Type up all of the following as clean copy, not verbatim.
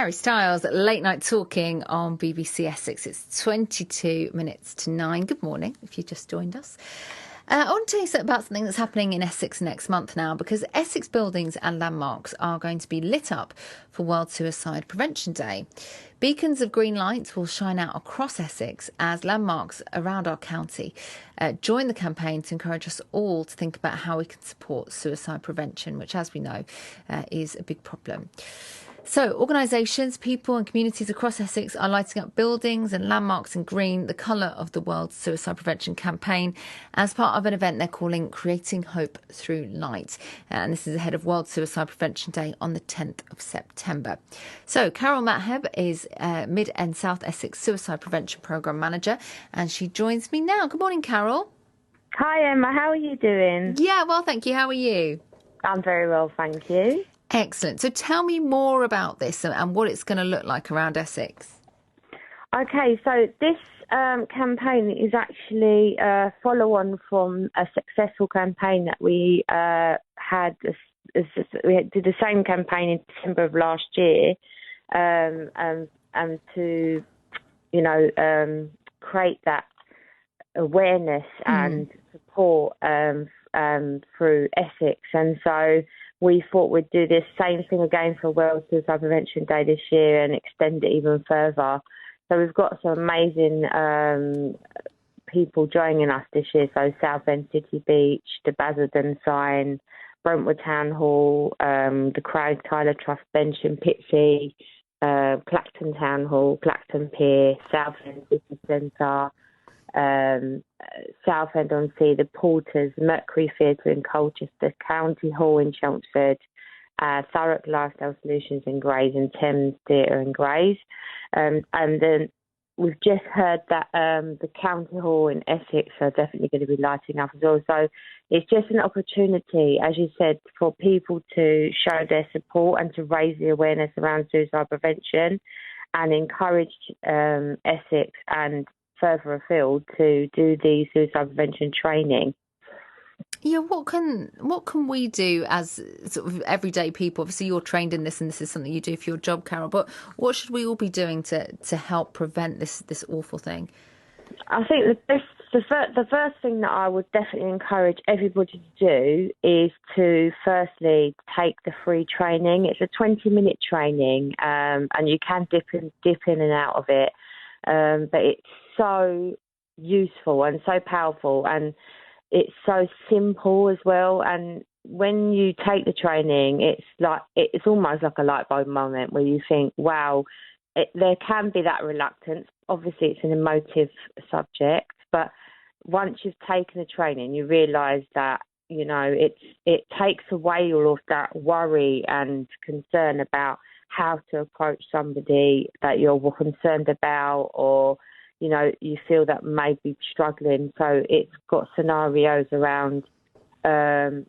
Harry Styles, Late Night Talking on BBC Essex. It's 22 minutes to 9. Good morning, if you just joined us. I want to tell you about something that's happening in Essex next month now, because Essex buildings and landmarks are going to be lit up for World Suicide Prevention Day. Beacons of green lights will shine out across Essex as landmarks around our county join the campaign to encourage us all to think about how we can support suicide prevention, which, as we know, is a big problem. So organisations, people and communities across Essex are lighting up buildings and landmarks in green, the colour of the World Suicide Prevention campaign, as part of an event they're calling Creating Hope Through Light. And this is ahead of World Suicide Prevention Day on the 10th of September. So Carol Mathub is Mid and South Essex Suicide Prevention Programme Manager, and she joins me now. Good morning, Carol. Hi, Emma. How are you doing? Yeah, well, thank you. How are you? I'm very well, thank you. Excellent. So tell me more about this and what it's going to look like around Essex. Okay, so this campaign is actually a follow-on from a successful campaign that we had. We did the same campaign in December of last year, and to, create that awareness and support through Essex. And so we thought we'd do this same thing again for World Suicide Prevention Day this year and extend it even further. So we've got some amazing people joining us this year. So Southend City Beach, the Basildon Sign, Brentwood Town Hall, the Craig Tyler Trust Bench in Pitsea, Clacton Town Hall, Clacton Pier, Southend City Centre, Southend-on-Sea, the Porters, Mercury Theatre in Colchester, County Hall in Chelmsford, Thurrock Lifestyle Solutions in Grays, and Thames Theatre in Grays. And then we've just heard that the County Hall in Essex are definitely going to be lighting up as well. So it's just an opportunity, as you said, for people to show their support and to raise the awareness around suicide prevention and encourage Essex and further afield to do the suicide prevention training. Yeah, what can we do as sort of everyday people? Obviously, you're trained in this, and this is something you do for your job, Carol. But what should we all be doing to help prevent this awful thing? I think the first thing that I would definitely encourage everybody to do is to firstly take the free training. It's a 20-minute training, and you can dip in and out of it. But it's so useful and so powerful, and it's so simple as well. And when you take the training, it's almost like a light bulb moment where you think, wow, there can be that reluctance. Obviously, it's an emotive subject, but once you've taken the training, you realise that, it takes away all of that worry and concern about how to approach somebody that you're concerned about, or, you feel that may be struggling. So it's got scenarios around, a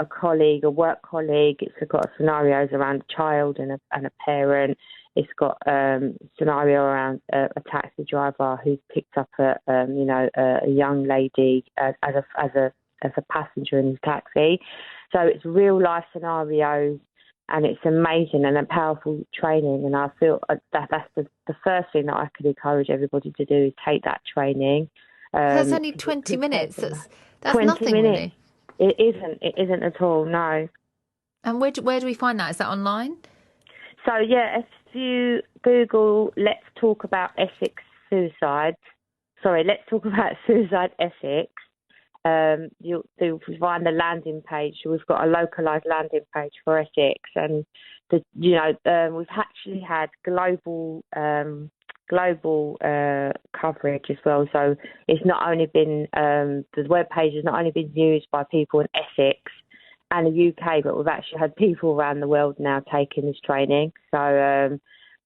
colleague, a work colleague. It's got scenarios around a child and a parent. It's got scenario around a taxi driver who's picked up a young lady as a passenger in his taxi. So it's real life scenarios. And it's amazing and a powerful training. And I feel that's the first thing that I could encourage everybody to do is take that training. That's only 20 minutes. That's 20 nothing, minutes. Really. It isn't at all, no. And where do we find that? Is that online? So, yeah, if you Google Let's Talk About Suicide Essex, you'll find the landing page. We've got a localised landing page for Essex, and we've actually had global coverage as well. So it's not only been the web page has not only been used by people in Essex and the UK, but we've actually had people around the world now taking this training. So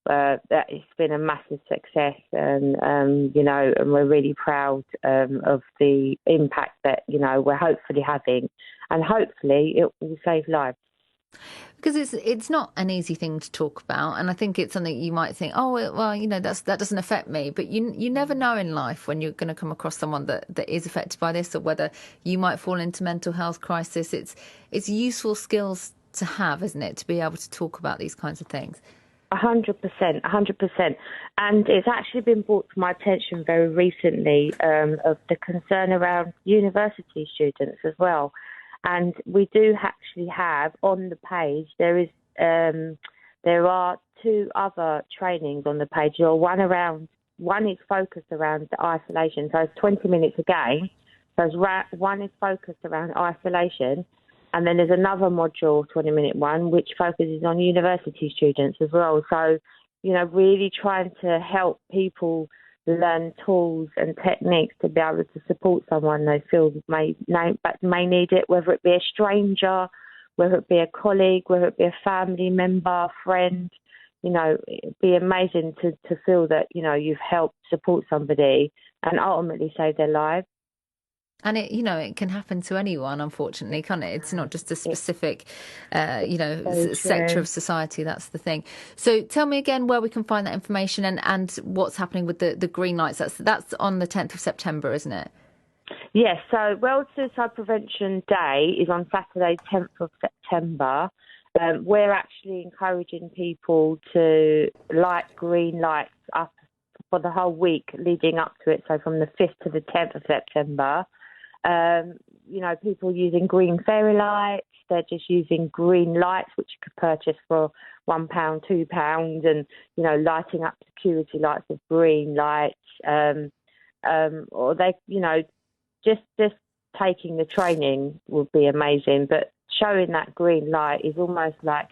that it's been a massive success, and and we're really proud of the impact that we're hopefully having, and hopefully it will save lives. Because it's not an easy thing to talk about, and I think it's something you might think, oh well, that doesn't affect me, but you never know in life when you're going to come across someone that is affected by this, or whether you might fall into mental health crisis. It's useful skills to have, isn't it, to be able to talk about these kinds of things. 100%, 100%. And it's actually been brought to my attention very recently of the concern around university students as well. And we do actually have on the page, there are two other trainings on the page. One is focused around the isolation, so it's 20 minutes again. So one is focused around isolation. And then there's another module, 20-minute one, which focuses on university students as well. So, really trying to help people learn tools and techniques to be able to support someone they feel may need it, whether it be a stranger, whether it be a colleague, whether it be a family member, friend. It'd be amazing to feel that, you've helped support somebody and ultimately save their lives. And it can happen to anyone, unfortunately, can't it? It's not just a specific, sector of society. That's the thing. So tell me again where we can find that information and what's happening with the green lights. That's on the 10th of September, isn't it? Yes. So World Suicide Prevention Day is on Saturday, 10th of September. We're actually encouraging people to light green lights up for the whole week leading up to it. So from the 5th to the 10th of September. People using green fairy lights, they're just using green lights, which you could purchase for £1, £2, and, lighting up security lights with green lights, or they, just taking the training would be amazing, but showing that green light is almost like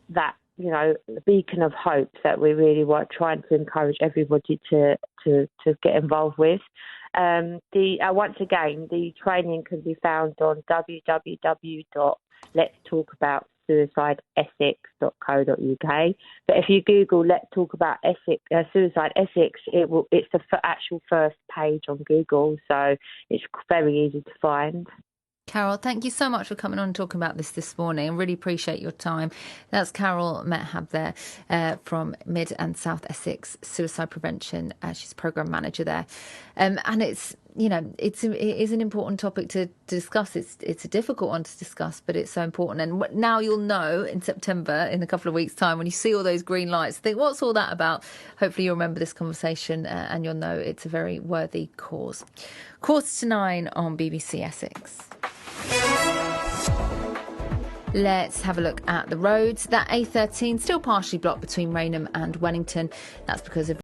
that, the beacon of hope that we really were trying to encourage everybody to get involved with. Once again, the training can be found on www.letstalkaboutsuicideessex.co.uk. But if you Google "Let's Talk About Suicide Essex," it's the actual first page on Google, so it's very easy to find. Carol, thank you so much for coming on and talking about this morning. I really appreciate your time. That's Carol Mathub there from Mid and South Essex Suicide Prevention. She's Programme Manager there. And it is an important topic to discuss. It's a difficult one to discuss, but it's so important. And now you'll know in September, in a couple of weeks' time, when you see all those green lights, think, what's all that about? Hopefully you'll remember this conversation and you'll know it's a very worthy cause. 8:45 on BBC Essex. Let's have a look at the roads. That A13 still partially blocked between Rainham and Wellington. That's because of